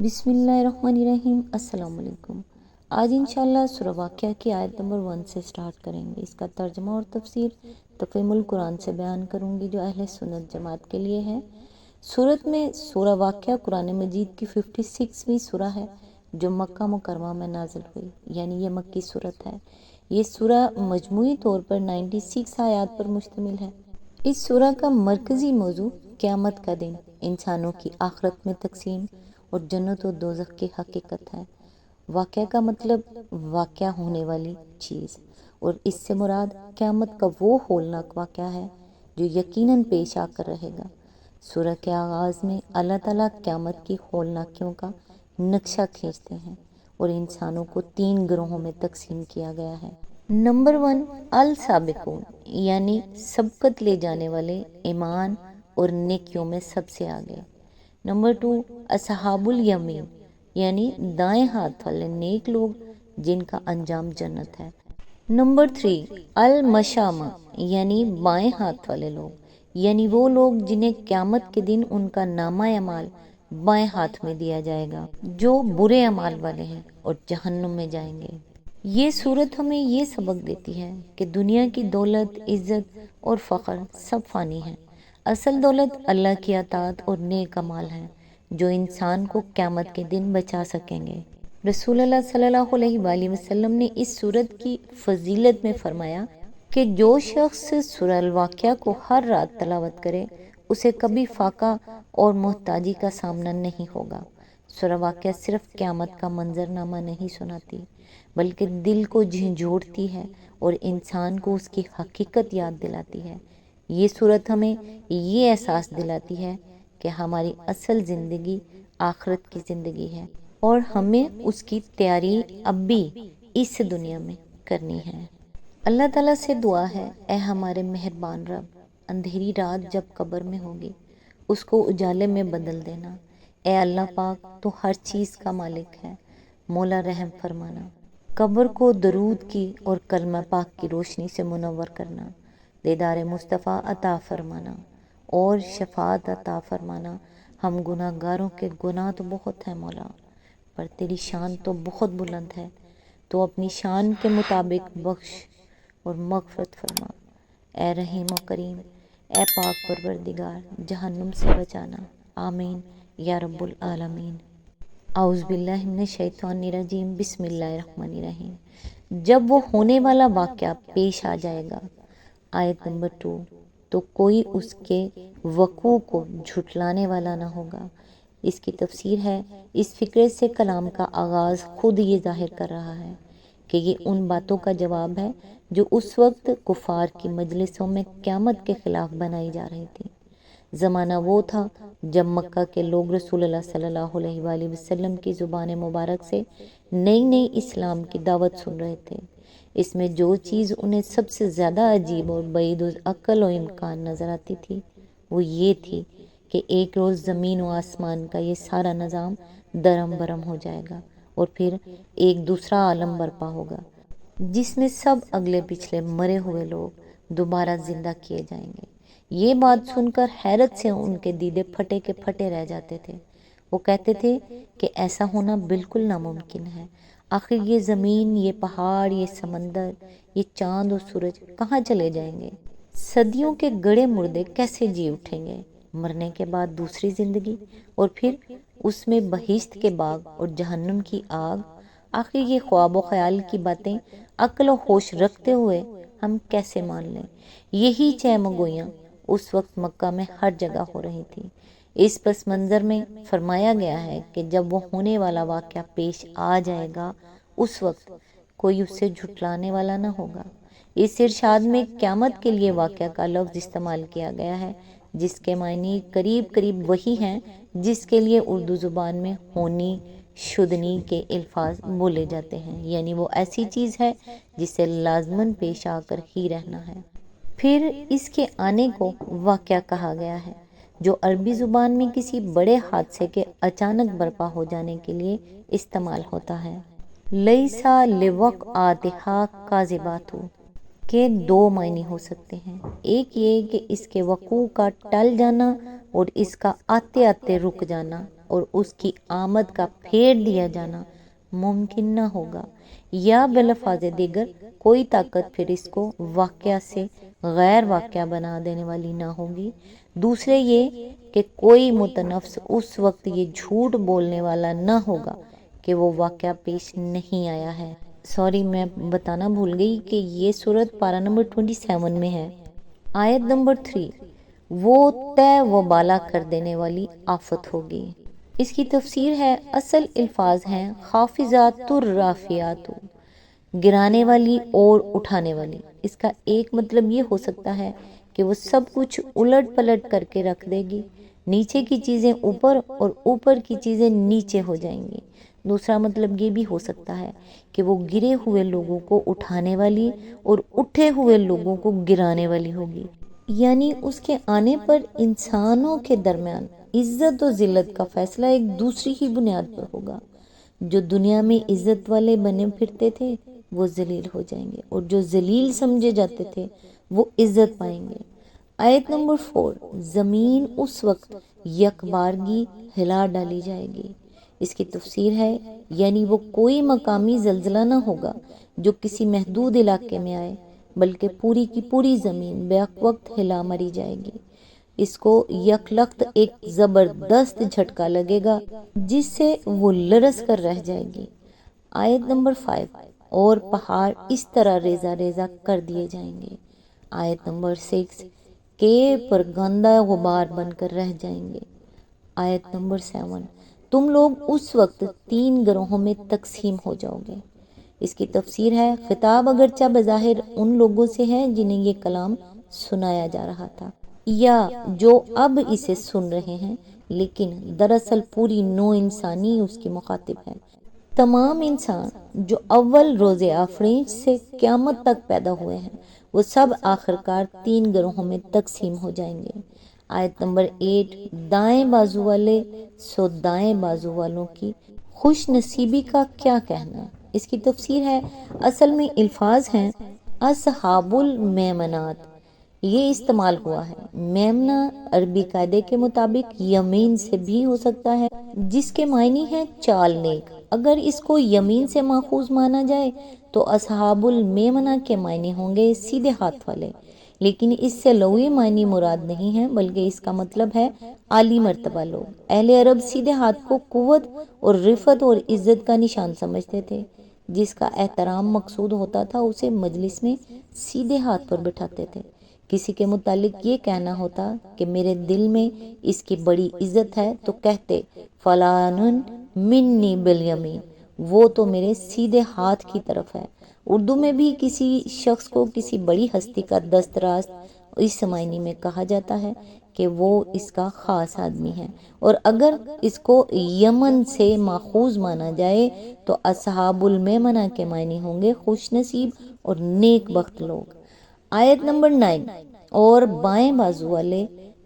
بسم اللہ الرحمن الرحیم۔ السلام علیکم۔ آج انشاءاللہ سورہ واقعہ کی آیت نمبر 1 سے سٹارٹ کریں گے۔ اس کا ترجمہ اور تفسیر تفہیم القرآن سے بیان کروں گی جو اہل سنت جماعت کے لیے ہے۔ سورت میں سورہ واقعہ قرآن مجید کی 56ویں سورہ ہے جو مکہ مکرمہ میں نازل ہوئی، یعنی یہ مکی سورت ہے۔ یہ سورہ مجموعی طور پر 96 آیات پر مشتمل ہے۔ اس سورہ کا مرکزی موضوع قیامت کا دن، انسانوں کی آخرت میں تقسیم اور جنت و دوزخ کی حقیقت ہے۔ واقعہ کا مطلب واقعہ ہونے والی چیز، اور اس سے مراد قیامت کا وہ ہولناک واقعہ ہے جو یقیناً پیش آ کر رہے گا۔ سورہ کے آغاز میں اللہ تعالیٰ قیامت کی ہولناکیوں کا نقشہ کھینچتے ہیں اور انسانوں کو 3 گروہوں میں تقسیم کیا گیا ہے۔ نمبر 1 السابقون، یعنی سبقت لے جانے والے، ایمان اور نیکیوں میں سب سے آگے۔ نمبر 2 اصحاب الیمین، یعنی دائیں ہاتھ والے نیک لوگ جن کا انجام جنت ہے۔ نمبر 3 المشامہ، یعنی بائیں ہاتھ والے لوگ، یعنی وہ لوگ جنہیں قیامت کے دن ان کا نامہ اعمال بائیں ہاتھ میں دیا جائے گا، جو برے اعمال والے ہیں اور جہنم میں جائیں گے۔ یہ صورت ہمیں یہ سبق دیتی ہے کہ دنیا کی دولت، عزت اور فخر سب فانی ہیں۔ اصل دولت اللہ کی اطاعت اور نیک اعمال ہیں جو انسان کو قیامت کے دن بچا سکیں گے۔ رسول اللہ صلی اللہ علیہ وآلہ وسلم نے اس سورت کی فضیلت میں فرمایا کہ جو شخص سورہ الواقعہ کو ہر رات تلاوت کرے اسے کبھی فاقہ اور محتاجی کا سامنا نہیں ہوگا۔ سورہ واقعہ صرف قیامت کا منظرنامہ نہیں سناتی بلکہ دل کو جھنجھوڑتی ہے اور انسان کو اس کی حقیقت یاد دلاتی ہے۔ یہ سورت ہمیں یہ احساس دلاتی ہے کہ ہماری اصل زندگی آخرت کی زندگی ہے اور ہمیں اس کی تیاری اب بھی اس دنیا میں کرنی ہے۔ اللہ تعالیٰ سے دعا ہے، اے ہمارے مہربان رب، اندھیری رات جب قبر میں ہوگی اس کو اجالے میں بدل دینا۔ اے اللہ پاک، تو ہر چیز کا مالک ہے، مولا رحم فرمانا۔ قبر کو درود کی اور کلمہ پاک کی روشنی سے منور کرنا، دیدار مصطفیٰ عطا فرمانا اور شفاعت عطا فرمانا۔ ہم گناہ گاروں کے گناہ تو بہت ہیں مولا، پر تیری شان تو بہت بلند ہے، تو اپنی شان کے مطابق بخش اور مغفرت فرما۔ اے رحیم و کریم، اے پاک پروردگار، جہنم سے بچانا، آمین یا رب العالمین۔ اعوذ باللہ من الشیطان الرجیم، بسم اللہ الرحمن الرحیم۔ جب وہ ہونے والا واقعہ پیش آ جائے گا، آیت نمبر 2، تو کوئی اس کے وقوع کو جھٹلانے والا نہ ہوگا۔ اس کی تفسیر ہے، اس فقرے سے کلام کا آغاز خود یہ ظاہر کر رہا ہے کہ یہ ان باتوں کا جواب ہے جو اس وقت کفار کی مجلسوں میں قیامت کے خلاف بنائی جا رہی تھی۔ زمانہ وہ تھا جب مکہ کے لوگ رسول اللہ صلی اللہ علیہ وآلہ وسلم کی زبان مبارک سے نئی نئی اسلام کی دعوت سن رہے تھے۔ اس میں جو چیز انہیں سب سے زیادہ عجیب اور بعید العقل و امکان نظر آتی تھی وہ یہ تھی کہ ایک روز زمین و آسمان کا یہ سارا نظام درم برم ہو جائے گا اور پھر ایک دوسرا عالم برپا ہوگا جس میں سب اگلے پچھلے مرے ہوئے لوگ دوبارہ زندہ کیے جائیں گے۔ یہ بات سن کر حیرت سے ان کے دیدے پھٹے کے پھٹے رہ جاتے تھے۔ وہ کہتے تھے کہ ایسا ہونا بالکل ناممکن ہے۔ آخر یہ زمین، یہ پہاڑ، یہ سمندر، یہ چاند و سورج کہاں چلے جائیں گے؟ صدیوں کے گڑے مردے کیسے جی اٹھیں گے؟ مرنے کے بعد دوسری زندگی اور پھر اس میں بہشت کے باغ اور جہنم کی آگ۔ آخر یہ خواب و خیال کی باتیں عقل و ہوش رکھتے ہوئے ہم کیسے مان لیں؟ یہی چہمگوئیاں اس وقت مکہ میں ہر جگہ ہو رہی تھی۔ اس پس منظر میں فرمایا گیا ہے کہ جب وہ ہونے والا واقعہ پیش آ جائے گا اس وقت کوئی اسے جھٹلانے والا نہ ہوگا۔ اس ارشاد میں قیامت کے لیے واقعہ کا لفظ استعمال کیا گیا ہے جس کے معنی قریب قریب وہی ہیں جس کے لیے اردو زبان میں ہونی، شدنی کے الفاظ بولے جاتے ہیں، یعنی وہ ایسی چیز ہے جسے لازماً پیش آ کر ہی رہنا ہے۔ پھر اس کے آنے کو واقعہ کہا گیا ہے جو عربی زبان میں کسی بڑے حادثے کے اچانک برپا ہو جانے کے لیے استعمال ہوتا ہے۔ لیسا لوقعتہا کاذبۃ کے 2 معنی ہو سکتے ہیں۔ ایک یہ کہ اس کے وقوع کا ٹل جانا اور اس کا آتے آتے رک جانا، اور اس کی آمد کا پھیر دیا جانا ممکن نہ ہوگا، یا بلفاظ دیگر کوئی طاقت پھر اس کو واقعہ سے غیر واقعہ بنا دینے والی نہ ہوگی۔ دوسرے یہ کہ کوئی متنفس اس وقت یہ جھوٹ بولنے والا نہ ہوگا کہ وہ واقعہ پیش نہیں آیا ہے۔ سوری، میں بتانا بھول گئی کہ یہ سورت پارہ نمبر 27 میں ہے۔ آیت نمبر 3، وہ طے و بالا کر دینے والی آفت ہوگی۔ اس کی تفسیر ہے، اصل الفاظ ہیں خافضات الرافعات، گرانے والی اور اٹھانے والی۔ اس کا ایک مطلب یہ ہو سکتا ہے کہ وہ سب کچھ الٹ پلٹ کر کے رکھ دے گی، نیچے کی چیزیں اوپر اور اوپر کی چیزیں نیچے ہو جائیں گی۔ دوسرا مطلب یہ بھی ہو سکتا ہے کہ وہ گرے ہوئے لوگوں کو اٹھانے والی اور اٹھے ہوئے لوگوں کو گرانے والی ہوگی، یعنی اس کے آنے پر انسانوں کے درمیان عزت و ذلت کا فیصلہ ایک دوسری ہی بنیاد پر ہوگا۔ جو دنیا میں عزت والے بنے پھرتے تھے وہ ذلیل ہو جائیں گے، اور جو ذلیل سمجھے جاتے تھے وہ عزت پائیں گے۔ آیت نمبر 4، زمین اس وقت یکبارگی ہلا ڈالی جائے گی۔ اس کی تفسیر ہے، یعنی وہ کوئی مقامی زلزلہ نہ ہوگا جو کسی محدود علاقے میں آئے، بلکہ پوری کی پوری زمین بیک وقت ہلا مری جائے گی۔ اس کو یک لخت ایک زبردست جھٹکا لگے گا جس سے وہ لرز کر رہ جائے گی۔ آیت نمبر 5، اور پہاڑ اس طرح ریزہ ریزہ کر دیے جائیں گے۔ آیت نمبر 6، کہ پرگندہ غبار بن کر رہ جائیں گے۔ آیت نمبر 7، تم لوگ اس وقت 3 گروہوں میں تقسیم ہو جاؤ گے۔ اس کی تفسیر ہے، خطاب اگرچہ بظاہر ان لوگوں سے ہے جنہیں یہ کلام سنایا جا رہا تھا، یا جو اب اسے سن رہے ہیں، لیکن دراصل پوری نوع انسانی اس کی مخاطب ہے۔ تمام انسان جو اول روز آفرینش سے قیامت تک پیدا ہوئے ہیں، وہ سب آخرکار 3 گروہوں میں تقسیم ہو جائیں گے۔ آیت نمبر 8، دائیں بازو والے سو دائیں بازو والوں کی خوش نصیبی کا کیا کہنا۔ اس کی تفسیر ہے، اصل میں الفاظ ہیں اصحاب المیمنات، یہ استعمال ہوا ہے۔ میمنہ عربی قاعدے کے مطابق یمین سے بھی ہو سکتا ہے، جس کے معنی ہے چال نیک۔ اگر اس کو یمین سے ماخوذ مانا جائے تو اصحاب المیمنہ کے معنی ہوں گے سیدھے ہاتھ والے، لیکن اس سے لغوی معنی مراد نہیں ہے، بلکہ اس کا مطلب ہے عالی مرتبہ لوگ۔ اہل عرب سیدھے ہاتھ کو قوت اور رفعت اور عزت کا نشان سمجھتے تھے۔ جس کا احترام مقصود ہوتا تھا اسے مجلس میں سیدھے ہاتھ پر بٹھاتے تھے۔ کسی کے متعلق یہ کہنا ہوتا کہ میرے دل میں اس کی بڑی عزت ہے تو کہتے فلان منی بالیمین، وہ تو میرے سیدھے ہاتھ کی طرف ہے۔ اردو میں بھی کسی شخص کو کسی بڑی ہستی کا دست راست اس معنی میں کہا جاتا ہے کہ وہ اس کا خاص آدمی ہے، اور اگر اس کو یمن سے ماخوذ مانا جائے تو اصحاب المیمنہ کے معنی ہوں گے خوش نصیب اور نیک بخت لوگ۔ آیت نمبر 9، اور بائیں بازو والے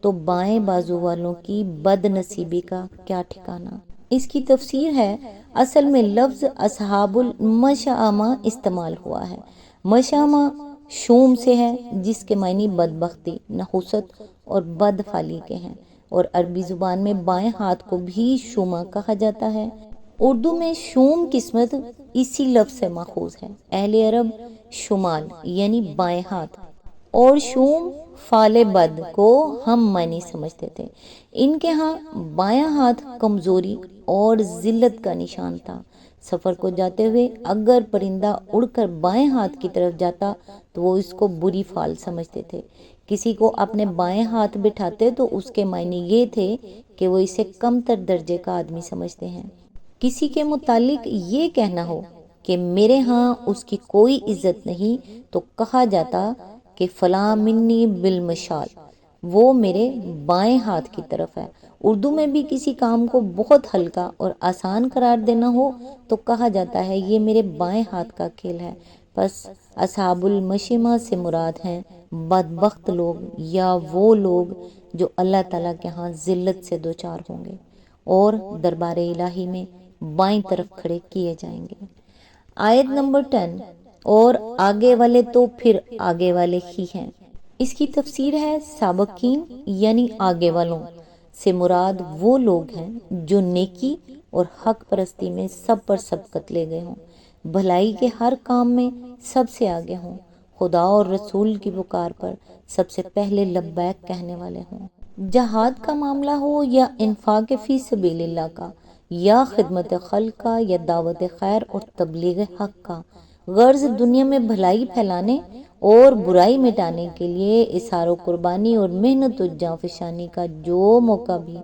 تو بائیں بازو والوں کی بد نصیبی کا کیا ٹھکانہ۔ اس کی تفسیر ہے، اصل میں لفظ اصحاب المشامہ استعمال ہوا ہے۔ مشامہ شوم سے ہے، جس کے معنی بدبختی، نحوست اور بدفعلی کے ہیں، اور عربی زبان میں بائیں ہاتھ کو بھی شومہ کہا جاتا ہے۔ اردو میں شوم قسمت اسی لفظ سے ماخوذ ہے۔ اہل عرب شمال یعنی بائیں ہاتھ اور شوم فعل بد کو ہم معنی سمجھتے تھے۔ ان کے ہاں بایاں ہاتھ کمزوری اور ذلت کا نشان تھا۔ سفر کو جاتے ہوئے اگر پرندہ اڑ کر بائیں ہاتھ کی طرف جاتا تو وہ اس کو بری فعل سمجھتے تھے۔ کسی کو اپنے بائیں ہاتھ بٹھاتے تو اس کے معنی یہ تھے کہ وہ اسے کم تر درجے کا آدمی سمجھتے ہیں۔ کسی کے متعلق یہ کہنا ہو کہ میرے ہاں اس کی کوئی عزت نہیں تو کہا جاتا کہ فلاں منی بالمشال، وہ میرے بائیں ہاتھ کی طرف ہے۔ اردو میں بھی کسی کام کو بہت ہلکا اور آسان قرار دینا ہو تو کہا جاتا ہے یہ میرے بائیں ہاتھ کا کھیل ہے۔ پس اصحاب المشیمہ سے مراد ہیں بدبخت لوگ، یا وہ لوگ جو اللہ تعالیٰ کے ہاں ذلت سے دوچار ہوں گے اور دربار الہی میں بائیں طرف کھڑے کیے جائیں گے۔ آیت نمبر 10، اور آگے والے تو پھر آگے والے ہی ہیں۔ اس کی تفسیر ہے سابقین یعنی آگے والوں، سے مراد وہ لوگ ہیں جو نیکی اور حق پرستی میں سب پر سبقت لے گئے ہوں، بھلائی کے ہر کام میں سب سے آگے ہوں، خدا اور رسول کی پکار پر سب سے پہلے لبیک کہنے والے ہوں۔ جہاد کا معاملہ ہو یا انفاق فی سبیل اللہ کا، یا خدمت خلق کا، یا دعوت خیر اور تبلیغ حق کا، غرض دنیا میں بھلائی پھیلانے اور برائی مٹانے کے لیے اظہار و قربانی اور محنت و جانفشانی کا جو موقع بھی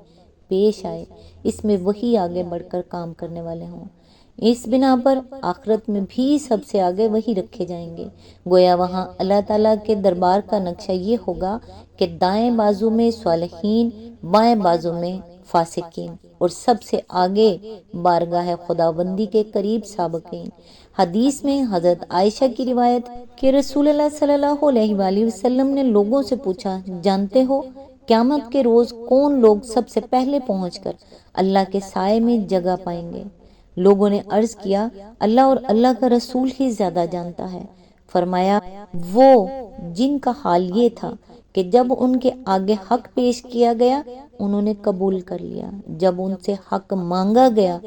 پیش آئے، اس میں وہی آگے بڑھ کر کام کرنے والے ہوں۔ اس بنا پر آخرت میں بھی سب سے آگے وہی رکھے جائیں گے۔ گویا وہاں اللہ تعالیٰ کے دربار کا نقشہ یہ ہوگا کہ دائیں بازو میں صالحین، بائیں بازو میں فاسقین، اور سب سے آگے بارگاہ خداوندی کے قریب سابقین۔ حدیث میں حضرت عائشہ کی روایت کہ رسول اللہ صلی اللہ علیہ وآلہ وسلم نے لوگوں سے پوچھا، جانتے ہو قیامت کے روز کون لوگ سب سے پہلے پہنچ کر اللہ کے سائے میں جگہ پائیں گے؟ لوگوں نے عرض کیا، اللہ اور اللہ کا رسول ہی زیادہ جانتا ہے۔ فرمایا، وہ جن کا حال یہ تھا کہ جب ان کے آگے حق پیش کیا گیا انہوں نے قبول کر لیا، جب ان سے حق مانگا گیا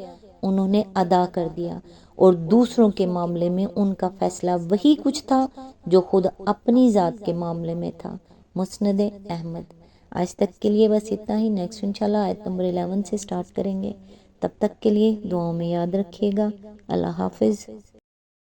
انہوں نے ادا کر دیا، اور دوسروں کے معاملے میں ان کا فیصلہ وہی کچھ تھا جو خود اپنی ذات کے معاملے میں تھا۔ مسند احمد۔ آج تک کے لیے بس اتنا ہی، نیکسٹ انشاءاللہ آیت نمبر 11 سے سٹارٹ کریں گے۔ تب تک کے لیے دعاؤں میں یاد رکھیے گا۔ اللہ حافظ۔